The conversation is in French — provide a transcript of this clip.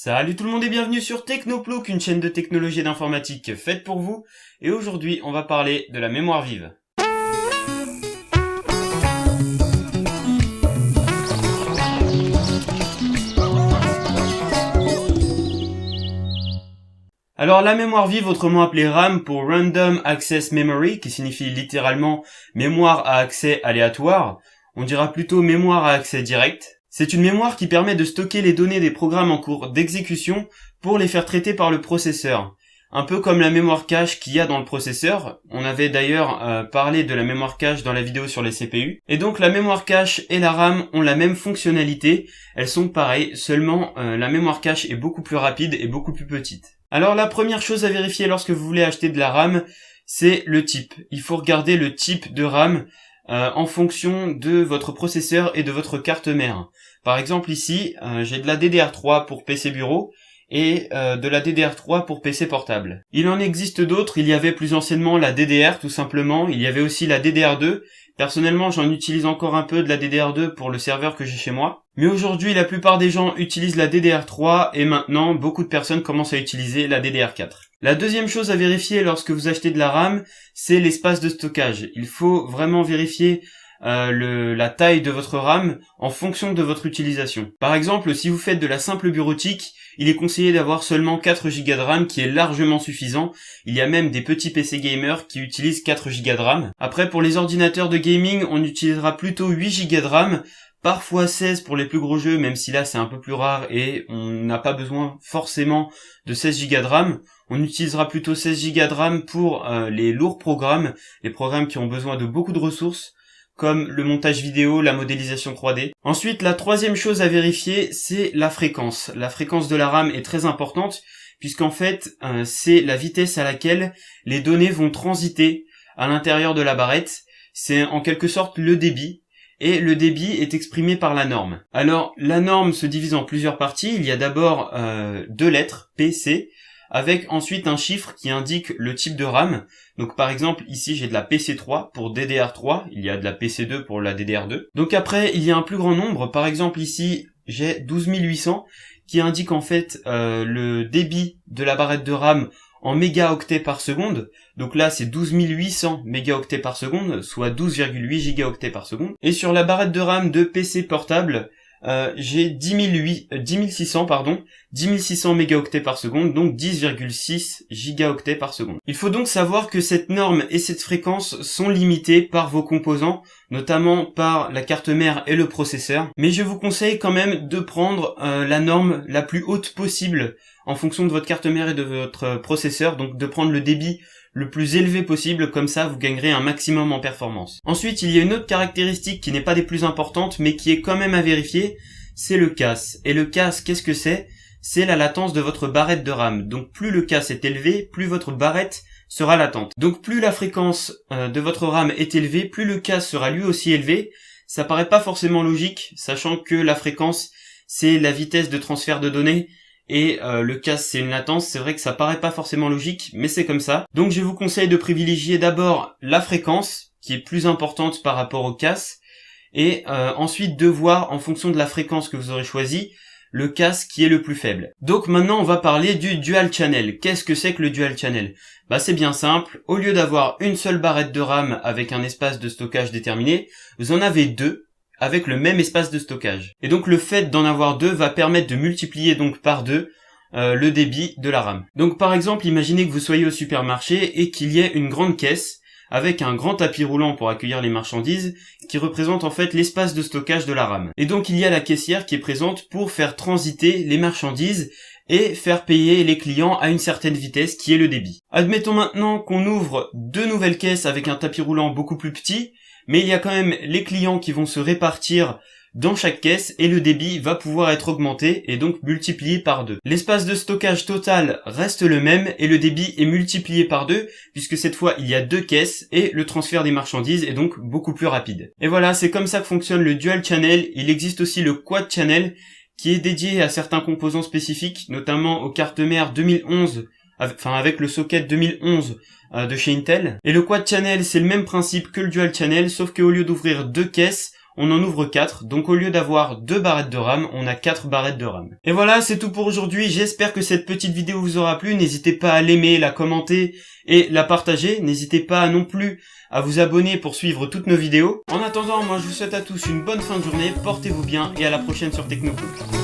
Salut tout le monde et bienvenue sur Technoplouk, une chaîne de technologie et d'informatique faite pour vous. Et aujourd'hui, on va parler de la mémoire vive. Alors la mémoire vive, autrement appelée RAM pour Random Access Memory, qui signifie littéralement mémoire à accès aléatoire, on dira plutôt mémoire à accès direct. C'est une mémoire qui permet de stocker les données des programmes en cours d'exécution pour les faire traiter par le processeur. Un peu comme la mémoire cache qu'il y a dans le processeur. On avait d'ailleurs parlé de la mémoire cache dans la vidéo sur les CPU. Et donc la mémoire cache et la RAM ont la même fonctionnalité. Elles sont pareilles, seulement la mémoire cache est beaucoup plus rapide et beaucoup plus petite. Alors la première chose à vérifier lorsque vous voulez acheter de la RAM, c'est le type. Il faut regarder le type de RAM en fonction de votre processeur et de votre carte mère. Par exemple ici, j'ai de la DDR3 pour PC bureau et de la DDR3 pour PC portable. Il en existe d'autres, il y avait plus anciennement la DDR tout simplement, il y avait aussi la DDR2. Personnellement, j'en utilise encore un peu de la DDR2 pour le serveur que j'ai chez moi. Mais aujourd'hui, la plupart des gens utilisent la DDR3 et maintenant, beaucoup de personnes commencent à utiliser la DDR4. La deuxième chose à vérifier lorsque vous achetez de la RAM, c'est l'espace de stockage. Il faut vraiment vérifier la taille de votre RAM en fonction de votre utilisation. Par exemple, si vous faites de la simple bureautique, il est conseillé d'avoir seulement 4 Go de RAM qui est largement suffisant. Il y a même des petits PC gamers qui utilisent 4 Go de RAM. Après, pour les ordinateurs de gaming, on utilisera plutôt 8 Go de RAM, parfois 16 pour les plus gros jeux, même si là c'est un peu plus rare et on n'a pas besoin forcément de 16 Go de RAM. On utilisera plutôt 16 Go de RAM pour les lourds programmes, les programmes qui ont besoin de beaucoup de ressources, comme le montage vidéo, la modélisation 3D. Ensuite, la troisième chose à vérifier, c'est la fréquence. La fréquence de la RAM est très importante, puisqu'en fait, c'est la vitesse à laquelle les données vont transiter à l'intérieur de la barrette. C'est en quelque sorte le débit, et le débit est exprimé par la norme. Alors, la norme se divise en plusieurs parties. Il y a d'abord 2 lettres, P, C, avec ensuite un chiffre qui indique le type de RAM. Donc par exemple, ici j'ai de la PC3 pour DDR3, il y a de la PC2 pour la DDR2. Donc après, il y a un plus grand nombre, par exemple ici j'ai 12800 qui indique en fait le débit de la barrette de RAM en mégaoctets par seconde. Donc là c'est 12800 mégaoctets par seconde, soit 12,8 gigaoctets par seconde. Et sur la barrette de RAM de PC portable, j'ai 10 600 mégaoctets par seconde, donc 10,6 gigaoctets par seconde. Il faut donc savoir que cette norme et cette fréquence sont limitées par vos composants, notamment par la carte mère et le processeur. Mais je vous conseille quand même de prendre la norme la plus haute possible en fonction de votre carte mère et de votre processeur, donc de prendre le débit le plus élevé possible, comme ça vous gagnerez un maximum en performance. Ensuite, il y a une autre caractéristique qui n'est pas des plus importantes, mais qui est quand même à vérifier, c'est le CAS. Et le CAS, qu'est-ce que c'est ? C'est la latence de votre barrette de RAM. Donc plus le CAS est élevé, plus votre barrette sera latente. Donc plus la fréquence de votre RAM est élevée, plus le CAS sera lui aussi élevé. Ça paraît pas forcément logique, sachant que la fréquence, c'est la vitesse de transfert de données, et le CAS c'est une latence. C'est vrai que ça paraît pas forcément logique, mais c'est comme ça. Donc je vous conseille de privilégier d'abord la fréquence, qui est plus importante par rapport au CAS, et ensuite de voir en fonction de la fréquence que vous aurez choisi, le CAS qui est le plus faible. Donc maintenant on va parler du dual channel. Qu'est-ce que c'est que le dual channel ? C'est bien simple, au lieu d'avoir une seule barrette de RAM avec un espace de stockage déterminé, vous en avez 2, avec le même espace de stockage. Et donc le fait d'en avoir 2 va permettre de multiplier donc par 2 le débit de la RAM. Donc par exemple, imaginez que vous soyez au supermarché et qu'il y ait une grande caisse avec un grand tapis roulant pour accueillir les marchandises qui représente en fait l'espace de stockage de la RAM. Et donc il y a la caissière qui est présente pour faire transiter les marchandises et faire payer les clients à une certaine vitesse qui est le débit. Admettons maintenant qu'on ouvre 2 nouvelles caisses avec un tapis roulant beaucoup plus petit, mais il y a quand même les clients qui vont se répartir dans chaque caisse et le débit va pouvoir être augmenté et donc multiplié par 2. L'espace de stockage total reste le même et le débit est multiplié par 2 puisque cette fois il y a 2 caisses et le transfert des marchandises est donc beaucoup plus rapide. Et voilà, c'est comme ça que fonctionne le dual channel. Il existe aussi le quad channel qui est dédié à certains composants spécifiques, notamment aux cartes mères 2011, avec le socket 2011 de chez Intel. Et le quad channel, c'est le même principe que le dual channel, sauf qu'au lieu d'ouvrir 2 caisses, on en ouvre 4, donc au lieu d'avoir 2 barrettes de RAM, on a 4 barrettes de RAM. Et voilà, c'est tout pour aujourd'hui, j'espère que cette petite vidéo vous aura plu, n'hésitez pas à l'aimer, la commenter et la partager, n'hésitez pas non plus à vous abonner pour suivre toutes nos vidéos. En attendant, moi je vous souhaite à tous une bonne fin de journée, portez-vous bien et à la prochaine sur Technopool.